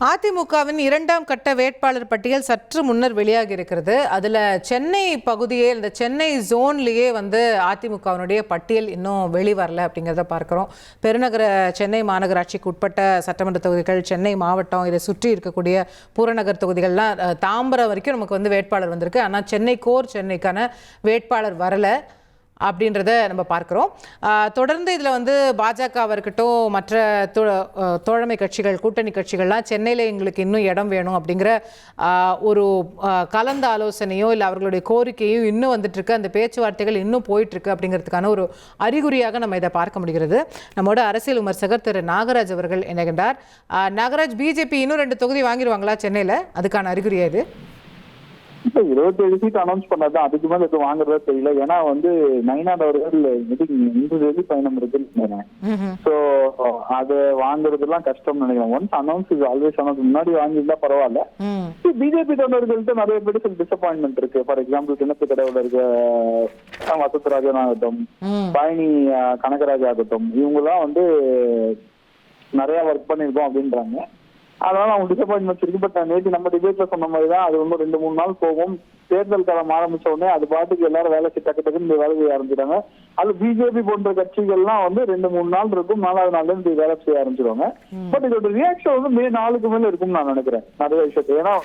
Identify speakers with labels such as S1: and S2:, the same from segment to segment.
S1: அதிமுகவின் 2ஆம் கட்ட வேட்பாளர் பட்டியல் சற்று முன்னர் வெளியாகி இருக்கிறது. அதில் சென்னை பகுதியே, இந்த சென்னை ஜோன்லேயே அதிமுகவினுடைய பட்டியல் இன்னும் வெளிவரல அப்படிங்கிறத பார்க்குறோம். பெருநகர சென்னை மாநகராட்சிக்கு உட்பட்ட சட்டமன்ற தொகுதிகள், சென்னை மாவட்டம், இதை சுற்றி இருக்கக்கூடிய புறநகர் தொகுதிகள்லாம், தாம்பரம் வரைக்கும் நமக்கு வேட்பாளர் வந்திருக்கு. ஆனால் சென்னை கோர் சென்னைக்கான வேட்பாளர் வரலை அப்படின்றத நம்ம பார்க்குறோம். தொடர்ந்து இதில் பாஜகவாக இருக்கட்டும், மற்ற தோழமை கட்சிகள், கூட்டணி கட்சிகள்லாம் சென்னையில் எங்களுக்கு இன்னும் இடம் வேணும் அப்படிங்கிற ஒரு கலந்த ஆலோசனையோ இல்லை அவர்களுடைய கோரிக்கையும் இன்னும் வந்துட்டுருக்கு. அந்த பேச்சுவார்த்தைகள் இன்னும் போயிட்டுருக்கு அப்படிங்கிறதுக்கான ஒரு அறிகுறியாக நம்ம இதை பார்க்க முடிகிறது. நம்மோட அரசியல் விமர்சகர் திரு நாகராஜ் அவர்கள் இணைகின்றார். நாகராஜ், பிஜேபி இன்னும் 2 தொகுதி வாங்கிடுவாங்களா சென்னையில்? அதுக்கான அறிகுறியா இது?
S2: 27 சீட் அனௌன்ஸ் பண்ணதான், அதுக்கு மேல இது வாங்குறதா தெரியல. ஏன்னா நயினார் அவர்கள் இன்று டெல்லி பயணம் இருக்குன்னு நினைக்கிறேன். சோ அது வாங்குறதுலாம் கஷ்டம் நினைக்கிறேன். Once announce is always announce. முன்னாடி வாங்கியிருந்தா பரவாயில்ல. பிஜேபி தொண்டர்கள்ட்ட நிறைய பேருக்கு சில டிசப்பாயின்மெண்ட் இருக்கு. ஃபார் எக்ஸாம்பிள், கிணத்து கடவுள் இருக்க வசந்தராஜன் ஆகட்டும், பழனி கனகராஜ் ஆகட்டும், இவங்க எல்லாம் நிறைய ஒர்க் பண்ணிருக்கோம் அப்படின்றாங்க. அதனால அவங்க டிசப்பாயின்மெண்ட்ஸ் இருக்கு. பட் நேற்று நம்ம டிபேட்ல சொன்ன மாதிரி தான், அது 2-3 நாள் போகும். தேர்தல் காலம் ஆரம்பிச்ச உடனே அது பாட்டுக்கு எல்லாரும் வேலை டக்கு டக்குன்னு வேலை செய்ய ஆரம்பிச்சிட்டாங்க. அது பிஜேபி போன்ற கட்சிகள்லாம் 2-3 நாள் இருக்கும், 4வது நாள்ல இருந்து வேலை செய்ய ஆரம்பிச்சிருவாங்க. பட் இதோட ரியாக்ஷன் மே 4க்கு மேல இருக்கும்னு நான் நினைக்கிறேன் நிறைய விஷயத்தை. ஏன்னா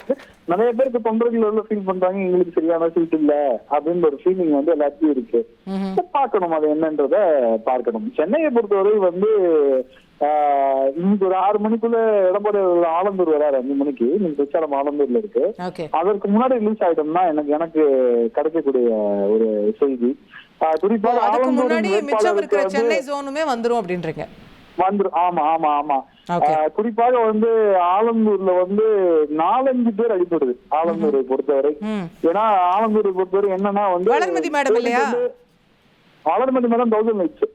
S2: நிறைய பேருக்கு தொண்டர்கள் ஃபீல் பண்றாங்க, எங்களுக்கு சரியான சீட் இல்ல அப்படின்ற ஒரு ஃபீலிங் எல்லாத்தையும் இருக்கு. பார்க்கணும் அது என்னன்றத பார்க்கணும். சென்னையை பொறுத்தவரை இன்னைக்கு ஒரு 6 மணிக்குள்ள எடப்பாடி ஆலந்தூர் வராரு. 5 மணிக்கு நீங்க பிரச்சாரம் ஆலந்தூர்ல இருக்கு. அதற்கு முன்னாடி ரிலீஸ் ஆயிட்டோம்னா எனக்கு கிடைக்கக்கூடிய ஒரு செய்தி. குறிப்பாக குறிப்பாக ஆலந்தூர்ல 4-5 பேர் அடிப்படுது ஆலந்தூரை பொறுத்தவரை. ஏன்னா ஆலந்தூரை பொறுத்தவரை என்னன்னா Valarmathi madam 1000 lights.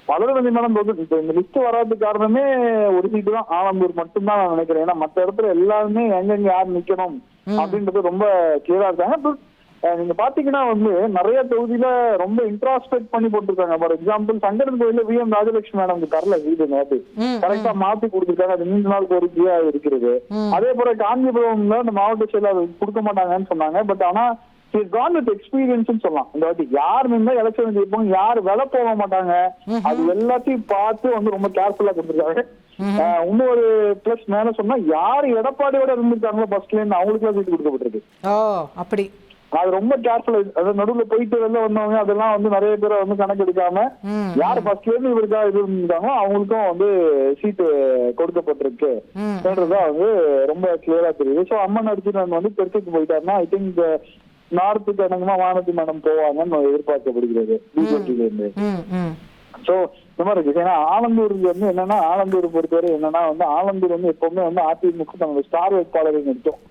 S2: Valarmathi madam இந்த லிஸ்ட் வராது காரணமே ஒரு சீட்டு தான், ஆலந்தூர் மட்டும்தான் நான் நினைக்கிறேன். ஏன்னா மற்ற இடத்துல எல்லாருமே எங்கெங்க யார் நிக்கணும் அப்படின்றது ரொம்ப கிளியரா இருக்காங்க. நீங்க பாத்தீங்கன்னா நிறைய தொகுதியில ரொம்ப இன்ட்ராஸ்பெக்ட் பண்ணி போட்டிருக்காங்க. ஃபார் எக்ஸாம்பிள், சங்கரன் கோயில வி.எம். ராஜலட்சுமி மேடம் தரல வீடு நேற்று, கரெக்டா மாத்தி கொடுத்துருக்காங்க. அது 3 நாள் கோரிக்கையா இருக்கிறது. அதே போல காஞ்சிபுரம்ல இந்த மாவட்ட செயலாளர் கொடுக்க மாட்டாங்கன்னு சொன்னாங்க. பட் ஆனா எக்ஸ்பீரியன்ஸ் சொல்லலாம். இந்த வாட்டி யார் நின்னா எலெக்ஷன் ஜெயிப்பாங்க, யார் விலை போக மாட்டாங்க, அது எல்லாத்தையும் பார்த்து ரொம்ப கேர்ஃபுல்லா கொடுத்துருக்காங்க. இன்னொரு பிளஸ் மேல சொன்னா, யாரு எடப்பாடியோட இருந்திருக்காங்களோ ஃபர்ஸ்ட்ல இருந்து அவங்களுக்கு எல்லாம் சீட்டு கொடுக்கப்பட்டிருக்கு.
S1: அப்படி
S2: அது ரொம்ப கேர்ஃபுல்லா. அது நடுவுல போயிட்டு வெளில வந்தவங்க அதெல்லாம் நிறைய பேரை கணக்கு எடுக்காம யாரு ஃபர்ஸ்ட்ல இருந்து இவருக்காக இது இருந்திருக்காங்களோ அவங்களுக்கும் சீட்டு கொடுக்கப்பட்டிருக்கு ரொம்ப கிளியரா தெரியுது. சோ அம்மன் அடிச்சு பெருசுக்கு போயிட்டாருன்னா ஐ திங்க் நார்த்துக்கு அடங்குமா வானதி மேடம் போவாங்கன்னு எதிர்பார்க்கப்படுகிறது பிஜேபியில இருந்து. சோ இந்த மாதிரி இருக்கு. ஏன்னா ஆலந்தூருக்கு என்னன்னா, ஆலந்தூர் பொறுத்தவரை என்னன்னா ஆலந்தூர் எப்பவுமே அதிமுக தன்னோட ஸ்டார் வேட்பாளரை நிறுத்தோம்.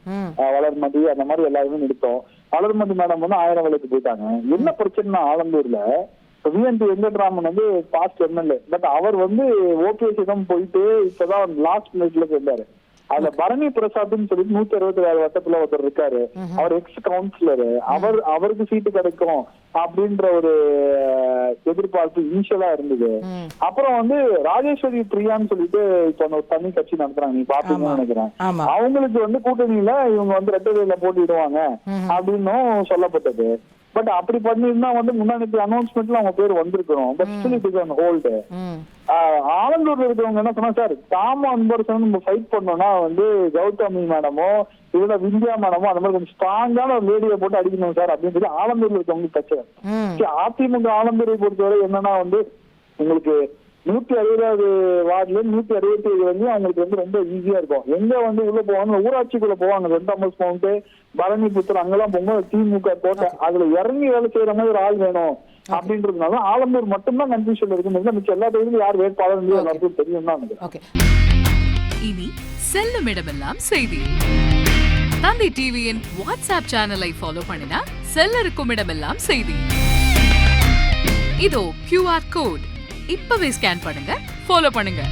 S2: வளர்மதி அந்த மாதிரி எல்லாருமே நிறுத்தோம். வளர்மதி மேடம் 1000 வேலைக்கு போயிட்டாங்க. என்ன பிரச்சனைனா ஆலந்தூர்ல VNT. Venkatraman past MLA. But அவர் ஓபிஎஸ் போயிட்டு இப்பதான் லாஸ்ட் மினிட்ல இருந்தாரு. அதுல பரணி பிரசாத்னு சொல்லிட்டு 166 வட்டத்துல ஒருத்தர் இருக்காரு. அவர் எக்ஸ் கவுன்சிலரு. அவருக்கு சீட்டு கிடைக்கும் அப்படின்ற ஒரு எதிர்பார்ப்பு இனிஷியலா இருந்தது. அப்புறம் ராஜேஸ்வரி பிரியான்னு சொல்லிட்டு இப்ப தனி கட்சி நடத்துறாங்க, நீ பாப்பீங்கன்னு நினைக்கிறேன். அவங்களுக்கு கூட்டணியில இவங்க ரெட்டவேல போட்டிடுவாங்க அப்படின்னும் சொல்லப்பட்டது. பட் அப்படி பண்ணிருந்தா முன்னாடி அனௌன்ஸ்மெண்ட்ல அவங்க பேர் வந்திருக்கணும். But still it is on hold. ஆலந்தூர்ல இருக்கிறவங்க என்ன சொன்னா, சார் தாம அன்பரசன் நம்ம ஃபைட் பண்ணோம்னா கௌதமி மேடமோ இல்ல விந்தியா மேடமோ அந்த மாதிரி கொஞ்சம் ஸ்ட்ராங்கான ஒரு லேடியை போட்டு அடிக்கணும் சார் அப்படின்னு சொல்லி ஆலந்தூர்ல இருக்கவங்க பிரச்சனை. அதிமுக ஆலந்தூரை பொறுத்தவரை என்னன்னா உங்களுக்கு 160வது வார்டுல 167 அவங்களுக்கு ரொம்ப ஈஸியா இருக்கும். எங்க உள்ள போவாங்க, ஊராட்சிக்குள்ள போவாங்க. 2 மவுண்ட், பரணிபுத்தூர் அங்கெல்லாம் போங்க, திமுக கோட்டை, அதுல இறங்கி வேலை செய்யற மாதிரி ஒரு ஆள் வேணும் அப்படின்றதுனால ஆலந்தூர் மட்டும்தான் கன்ஃபியூஷன் இருக்கு. மிச்சம் எல்லா தொகுதியிலும் யார் வேட்பாளர் எல்லாருக்கும் தெரியும் தான்.
S3: இனி செல்லும் இடமெல்லாம் செய்தி. தந்தி டிவியின் வாட்ஸ்அப் சேனலை ஃபாலோ பண்ணினா செல்ல இருக்கும் இடமெல்லாம் செய்தி. இதோ QR கோட் இப்பவே ஸ்கேன் பண்ணுங்க, ஃபாலோ பண்ணுங்க.